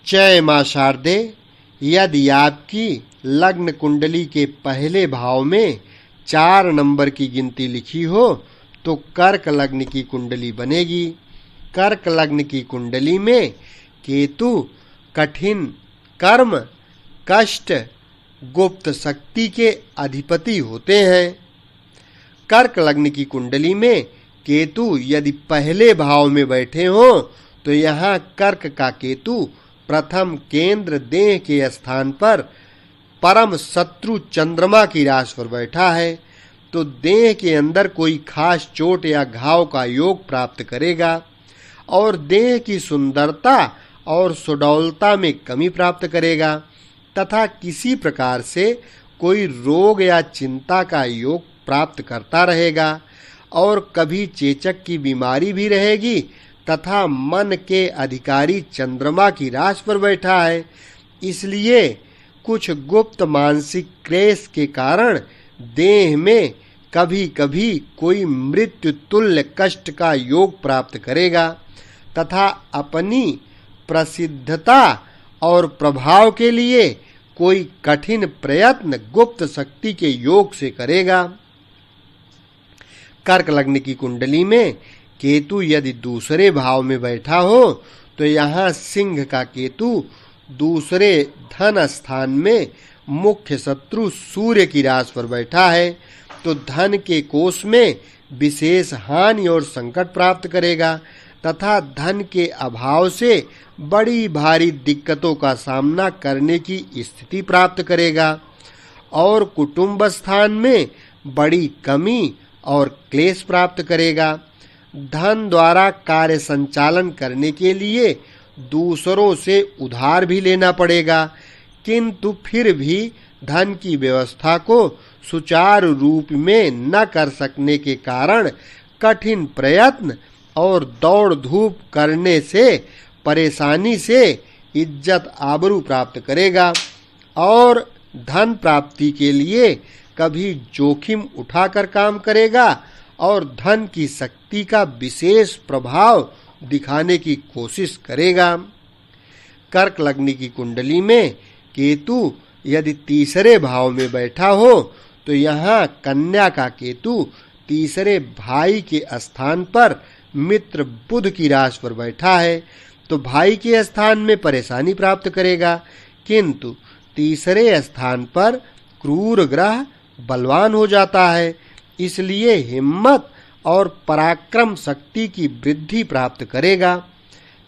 चय मां शारदे, यदि आपकी लग्न कुंडली के पहले भाव में 4 नंबर की गिनती लिखी हो तो कर्क लग्न की कुंडली बनेगी। कर्क लग्न की कुंडली में केतु कठिन कर्म, कष्ट, गुप्त शक्ति के अधिपति होते हैं। कर्क लग्न की कुंडली में केतु यदि पहले भाव में बैठे हो तो यहाँ कर्क का केतु प्रथम केंद्र देह के स्थान पर परम शत्रु चंद्रमा की राशि पर बैठा है, तो देह के अंदर कोई खास चोट या घाव का योग प्राप्त करेगा और देह की सुंदरता और सुडौलता में कमी प्राप्त करेगा तथा किसी प्रकार से कोई रोग या चिंता का योग प्राप्त करता रहेगा और कभी चेचक की बीमारी भी रहेगी तथा मन के अधिकारी चंद्रमा की राशि पर बैठा है, इसलिए कुछ गुप्त मानसिक क्लेश के कारण देह में कभी-कभी कोई मृत्यु तुल्य कष्ट का योग प्राप्त करेगा तथा अपनी प्रसिद्धता और प्रभाव के लिए कोई कठिन प्रयत्न गुप्त शक्ति के योग से करेगा। कर्क लग्न की कुंडली में केतु यदि दूसरे भाव में बैठा हो तो यहाँ सिंह का केतु दूसरे धन स्थान में मुख्य शत्रु सूर्य की राशि पर बैठा है, तो धन के कोष में विशेष हानि और संकट प्राप्त करेगा तथा धन के अभाव से बड़ी भारी दिक्कतों का सामना करने की स्थिति प्राप्त करेगा और कुटुंब स्थान में बड़ी कमी और क्लेश प्राप्त करेगा। धन द्वारा कार्य संचालन करने के लिए दूसरों से उधार भी लेना पड़ेगा, किंतु फिर भी धन की व्यवस्था को सुचारू रूप में न कर सकने के कारण कठिन प्रयत्न और दौड़ धूप करने से परेशानी से इज्जत आबरू प्राप्त करेगा और धन प्राप्ति के लिए कभी जोखिम उठाकर काम करेगा और धन की शक्ति का विशेष प्रभाव दिखाने की कोशिश करेगा। कर्क लग्न की कुंडली में केतु यदि तीसरे भाव में बैठा हो तो यहाँ कन्या का केतु तीसरे भाई के स्थान पर मित्र बुध की राशि पर बैठा है, तो भाई के स्थान में परेशानी प्राप्त करेगा, किंतु तीसरे स्थान पर क्रूर ग्रह बलवान हो जाता है, इसलिए हिम्मत और पराक्रम शक्ति की वृद्धि प्राप्त करेगा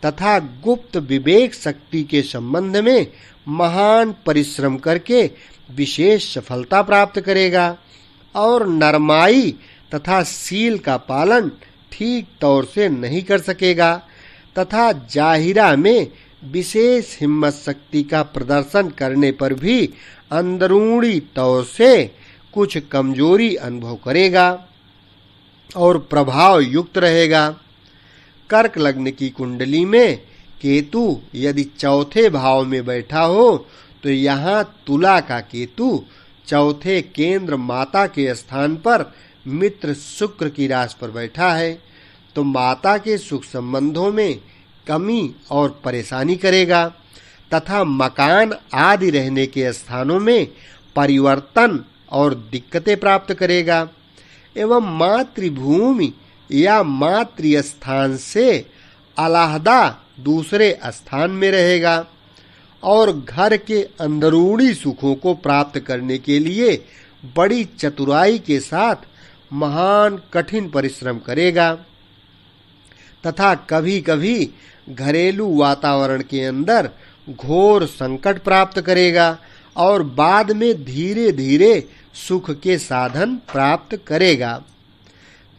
तथा गुप्त विवेक शक्ति के संबंध में महान परिश्रम करके विशेष सफलता प्राप्त करेगा और नरमाई तथा शील का पालन ठीक तौर से नहीं कर सकेगा तथा जाहिरा में विशेष हिम्मत शक्ति का प्रदर्शन करने पर भी अंदरूनी तौर से कुछ कमजोरी अनुभव करेगा और प्रभाव युक्त रहेगा। कर्क लग्न की कुंडली में केतु यदि चौथे भाव में बैठा हो तो यहाँ तुला का केतु चौथे केंद्र माता के स्थान पर मित्र शुक्र की राशि पर बैठा है, तो माता के सुख संबंधों में कमी और परेशानी करेगा तथा मकान आदि रहने के स्थानों में परिवर्तन और दिक्कतें प्राप्त करेगा एवं मातृभूमि या मातृ स्थान से अलहदा दूसरे स्थान में रहेगा और घर के अंदरूनी सुखों को प्राप्त करने के लिए बड़ी चतुराई के साथ महान कठिन परिश्रम करेगा तथा कभी-कभी घरेलू वातावरण के अंदर घोर संकट प्राप्त करेगा और बाद में धीरे-धीरे सुख के साधन प्राप्त करेगा।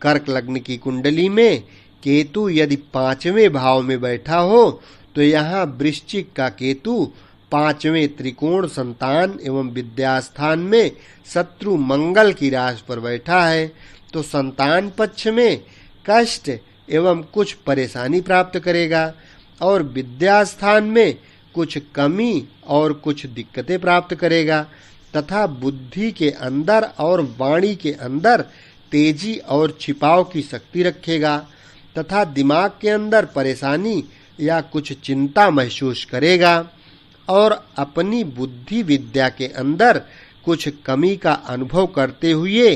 कर्क लग्न की कुंडली में केतु यदि पांचवें भाव में बैठा हो तो यहाँ वृश्चिक का केतु पांचवें त्रिकोण संतान एवं विद्यास्थान में शत्रु मंगल की राशि पर बैठा है, तो संतान पक्ष में कष्ट एवं कुछ परेशानी प्राप्त करेगा और विद्यास्थान में कुछ कमी और कुछ दिक्कतें प्राप्त करेगा तथा बुद्धि के अंदर और वाणी के अंदर तेजी और छिपाव की शक्ति रखेगा तथा दिमाग के अंदर परेशानी या कुछ चिंता महसूस करेगा और अपनी बुद्धि विद्या के अंदर कुछ कमी का अनुभव करते हुए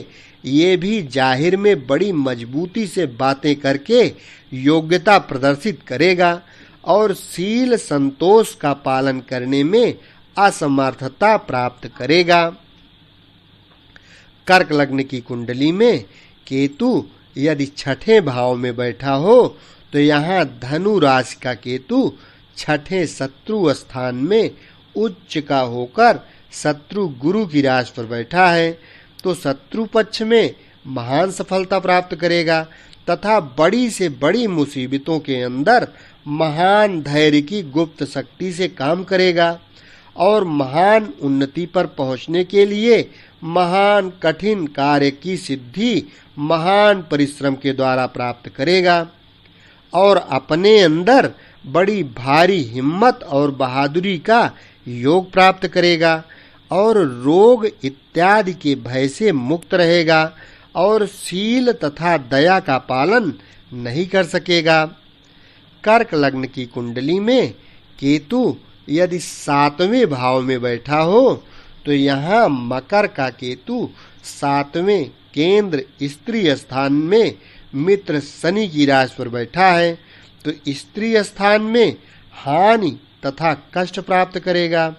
ये भी जाहिर में बड़ी मजबूती से बातें करके योग्यता प्रदर्शित करेगा और शील संतोष का पालन करने में असमर्थता प्राप्त करेगा। कर्क लग्न की कुंडली में केतु यदि छठे भाव में बैठा हो तो यहाँ धनु राशि का केतु छठे शत्रु स्थान में उच्च का होकर शत्रु गुरु की राशि पर बैठा है, तो शत्रु पक्ष में महान सफलता प्राप्त करेगा तथा बड़ी से बड़ी मुसीबतों के अंदर महान धैर्य की गुप्त शक्ति से काम करेगा और महान उन्नति पर पहुंचने के लिए महान कठिन कार्य की सिद्धि महान परिश्रम के द्वारा प्राप्त करेगा और अपने अंदर बड़ी भारी हिम्मत और बहादुरी का योग प्राप्त करेगा और रोग इत्यादि के भय से मुक्त रहेगा और शील तथा दया का पालन नहीं कर सकेगा। कर्क लग्न की कुंडली में केतु यदि सातवें भाव में बैठा हो तो यहाँ मकर का केतु सातवें केंद्र स्त्री स्थान में मित्र शनि की राशि पर बैठा है, तो स्त्री स्थान में हानि तथा कष्ट प्राप्त करेगा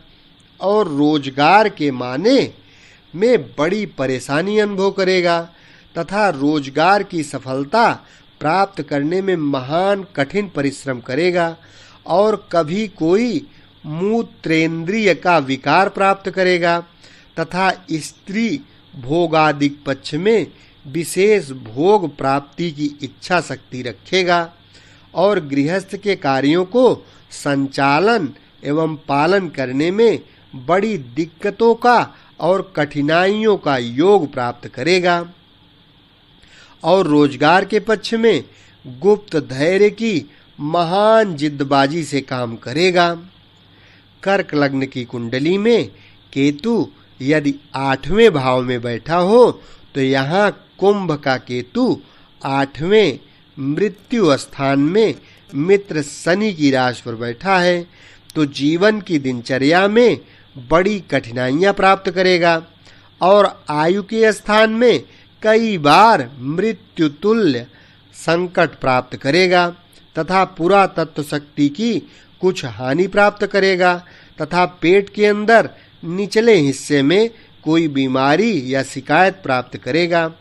और रोजगार के माने में बड़ी परेशानी अनुभव करेगा तथा रोजगार की सफलता प्राप्त करने में महान कठिन परिश्रम करेगा और कभी कोई मूत्रेंद्रिय का विकार प्राप्त करेगा तथा स्त्री भोगादिक पक्ष में विशेष भोग प्राप्ति की इच्छा शक्ति रखेगा और गृहस्थ के कार्यों को संचालन एवं पालन करने में बड़ी दिक्कतों का और कठिनाइयों का योग प्राप्त करेगा और रोजगार के पक्ष में गुप्त धैर्य की महान जिद्दबाजी से काम करेगा। कर्क लग्न की कुंडली में केतु यदि आठवें भाव में बैठा हो तो यहाँ कुंभ का केतु आठवें मृत्यु स्थान में मित्र शनि की राशि पर बैठा है, तो जीवन की दिनचर्या में बड़ी कठिनाइयां प्राप्त करेगा और आयु के स्थान में कई बार मृत्यु तुल्य संकट प्राप्त करेगा तथा पुरातत्व शक्ति की कुछ हानि प्राप्त करेगा तथा पेट के अंदर निचले हिस्से में कोई बीमारी या शिकायत प्राप्त करेगा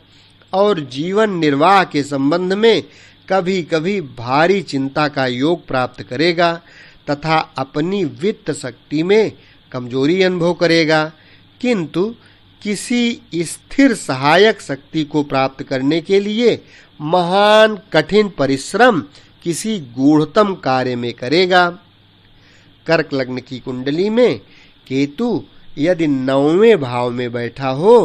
और जीवन निर्वाह के संबंध में कभी-कभी भारी चिंता का योग प्राप्त करेगा तथा अपनी वित्त शक्ति में कमजोरी अनुभव करेगा, किंतु किसी स्थिर सहायक शक्ति को प्राप्त करने के लिए महान कठिन परिश्रम किसी गूढ़तम कार्य में करेगा। कर्क लग्न की कुंडली में केतु यदि नौवें भाव में बैठा हो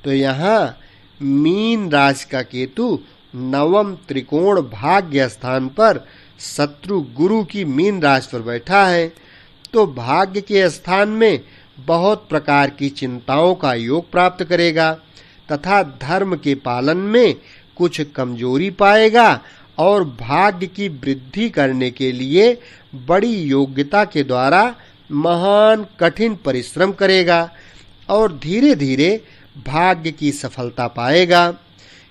तो यहाँ मीन राशि का केतु नवम त्रिकोण भाग्य स्थान पर शत्रु गुरु की मीन राशि पर बैठा है, तो भाग्य के स्थान में बहुत प्रकार की चिंताओं का योग प्राप्त करेगा तथा धर्म के पालन में कुछ कमजोरी पाएगा और भाग्य की वृद्धि करने के लिए बड़ी योग्यता के द्वारा महान कठिन परिश्रम करेगा और धीरे-धीरे भाग्य की सफलता पाएगा,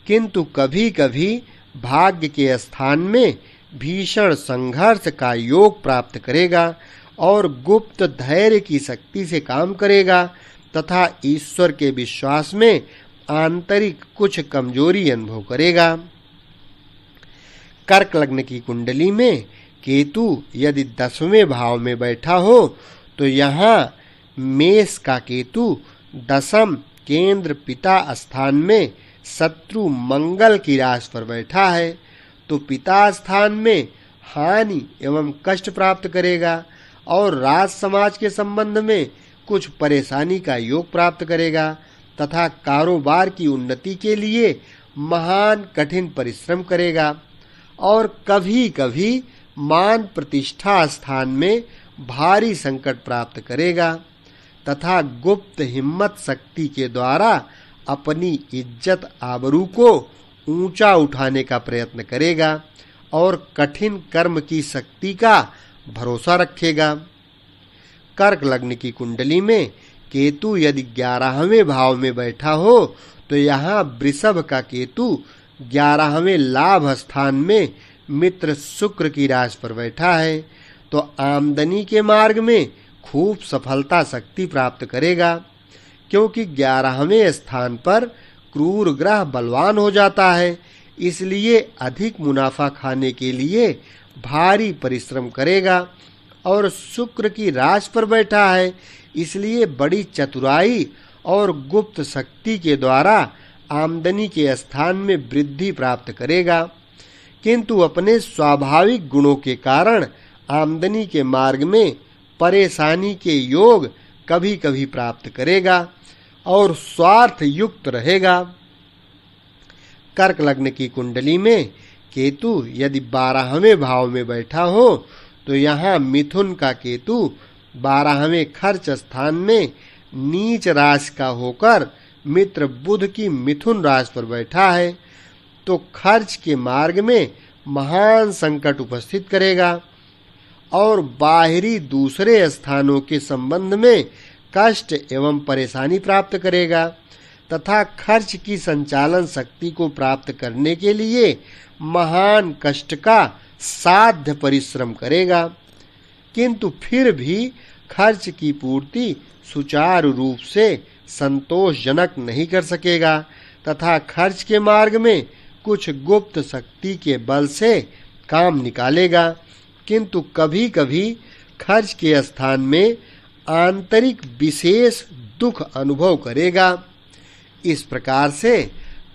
किंतु कभी-कभी भाग्य के स्थान में भीषण संघर्ष का योग प्राप्त करेगा और गुप्त धैर्य की शक्ति से काम करेगा तथा ईश्वर के विश्वास में आंतरिक कुछ कमजोरी अनुभव करेगा। कर्क लग्न की कुंडली में केतु यदि 10वें भाव में बैठा हो तो यहाँ मेष का केतु दशम केंद्र पिता स्थान में शत्रु मंगल की राशि पर बैठा है, तो पिता स्थान में हानि एवं कष्ट प्राप्त करेगा और राज समाज के संबंध में कुछ परेशानी का योग प्राप्त करेगा तथा कारोबार की उन्नति के लिए महान कठिन परिश्रम करेगा और कभी-कभी मान प्रतिष्ठा स्थान में भारी संकट प्राप्त करेगा तथा गुप्त हिम्मत शक्ति के द्वारा अपनी इज्जत आबरू को ऊंचा उठाने का प्रयत्न करेगा और कठिन कर्म की शक्ति का भरोसा रखेगा। कर्क लग्न की कुंडली में केतु यदि 11वें भाव में बैठा हो तो यहाँ वृषभ का केतु 11वें लाभ स्थान में मित्र शुक्र की राशि पर बैठा है, तो आमदनी के मार्ग में खूब सफलता शक्ति प्राप्त करेगा, क्योंकि 11वें स्थान पर क्रूर ग्रह बलवान हो जाता है। इसलिए अधिक मुनाफा खाने के लिए भारी परिश्रम करेगा। और शुक्र की राशि पर बैठा है, इसलिए बड़ी चतुराई और गुप्त शक्ति के द्वारा आमदनी के स्थान में वृद्धि प्राप्त करेगा, किंतु अपने स्वाभाविक गुणों के कारण आमदनी के मार्ग में परेशानी के योग कभी-कभी प्राप्त करेगा और स्वार्थ युक्त रहेगा। कर्क लग्न की कुंडली में केतु यदि 12वें भाव में बैठा हो तो यहाँ मिथुन का केतु 12वें खर्च स्थान में नीच राशि का होकर मित्र बुध की मिथुन राशि पर बैठा है, तो खर्च के मार्ग में महान संकट उपस्थित करेगा और बाहरी दूसरे स्थानों के संबंध में कष्ट एवं परेशानी प्राप्त करेगा तथा खर्च की संचालन शक्ति को प्राप्त करने के लिए महान कष्ट का साध्य परिश्रम करेगा, किंतु फिर भी खर्च की पूर्ति सुचारू रूप से संतोषजनक नहीं कर सकेगा तथा खर्च के मार्ग में कुछ गुप्त शक्ति के बल से काम निकालेगा, किंतु कभी-कभी खर्च के स्थान में आंतरिक विशेष दुख अनुभव करेगा। इस प्रकार से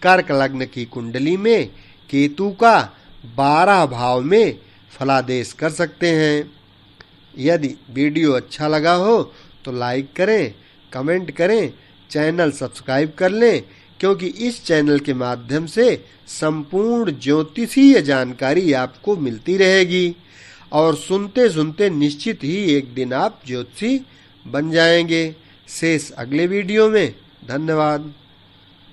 कर्क लग्न की कुंडली में केतु का 12 भाव में फलादेश कर सकते हैं। यदि वीडियो अच्छा लगा हो तो लाइक करें, कमेंट करें, चैनल सब्सक्राइब कर लें, क्योंकि इस चैनल के माध्यम से संपूर्ण ज्योतिषीय जानकारी आपको मिलती रहेगी और सुनते सुनते निश्चित ही एक दिन आप ज्योतिषी बन जाएंगे। शेष अगले वीडियो में। धन्यवाद।